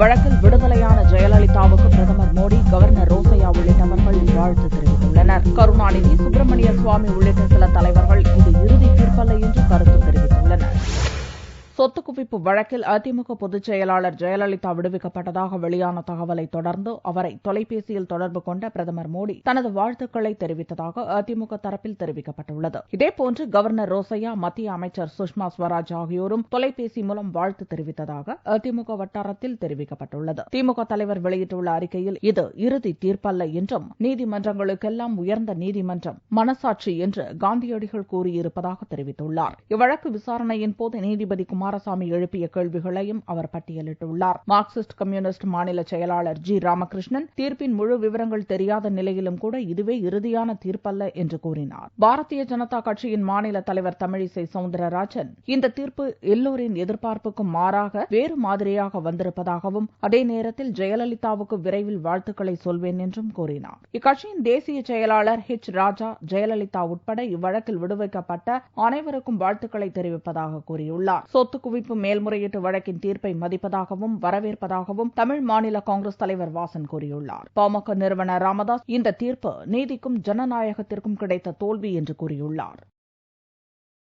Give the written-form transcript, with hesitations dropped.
வழக்கில் விடுதலையான ஜெயலலிதாவுக்கு பிரதமர் மோடி, கவர்னர் ரோசையா உள்ளிட்டவர்கள் வாழ்த்து தெரிவித்துள்ளனர். கருணாநிதி, சுப்பிரமணிய சுவாமி உள்ளிட்ட சில தலைவர்கள் இது இறுதி தீர்ப்பல்ல என்று கருத்து தெரிவித்துள்ளனர். சொத்து குவிப்பு வழக்கில் அதிமுக பொதுச் செயலாளர் ஜெயலலிதா விடுவிக்கப்பட்டதாக வெளியான தகவலை தொடர்ந்து அவரை தொலைபேசியில் தொடர்பு கொண்ட பிரதமர் மோடி தனது வாழ்த்துக்களை தெரிவித்ததாக அதிமுக தரப்பில் தெரிவிக்கப்பட்டுள்ளது. இதேபோன்று கவர்னர் ரோசையா, மத்திய அமைச்சர் சுஷ்மா ஸ்வராஜ் ஆகியோரும் தொலைபேசி மூலம் வாழ்த்து தெரிவித்ததாக அதிமுக வட்டாரத்தில் தெரிவிக்கப்பட்டுள்ளது. திமுக தலைவர் வெளியிட்டுள்ள அறிக்கையில் இது இறுதி தீர்ப்பல்ல என்றும் நீதிமன்றங்களுக்கெல்லாம் உயர்ந்த நீதிமன்றம் மனசாட்சி என்று காந்தியடிகள் கூறியிருப்பதாக தெரிவித்துள்ளார். இவ்வழக்கு விசாரணையின் போது நீதிபதி குமாரசாமி எழுப்பிய கேள்விகளையும் அவர் பட்டியலிட்டுள்ளார். மார்க்சிஸ்ட் கம்யூனிஸ்ட் மாநில செயலாளர் ஜி. ராமகிருஷ்ணன் தீர்ப்பின் முழு விவரங்கள் தெரியாத நிலையிலும் கூட இதுவே இறுதியான தீர்ப்பல்ல என்று கூறினார். பாரதிய ஜனதா கட்சியின் மாநில தலைவர் தமிழிசை சவுந்தரராஜன் இந்த தீர்ப்பு எல்லோரின் எதிர்பார்ப்புக்கும் மாறாக வேறு மாதிரியாக வந்திருப்பதாகவும் அதே நேரத்தில் ஜெயலலிதாவுக்கு விரைவில் வாழ்த்துக்களை சொல்வேன் என்றும் கூறினார். இக்கட்சியின் தேசிய செயலாளர் ஹெச். ராஜா, ஜெயலலிதா உட்பட இவ்வழக்கில் விடுவிக்கப்பட்ட அனைவருக்கும் வாழ்த்துக்களை தெரிவிப்பதாக கூறியுள்ளார். சொத்து குவிப்பு மேல்முறையீட்டு வழக்கின் தீர்ப்பை மதிப்பதாகவும் வரவேற்பதாகவும் தமிழ் மாநில காங்கிரஸ் தலைவர் வாசன் கூறியுள்ளார். பாமக நிறுவனர் ராமதாஸ் இந்த தீர்ப்பு நீதிக்கும் ஜனநாயகத்திற்கும் கிடைத்த தோல்வி என்று கூறியுள்ளார்.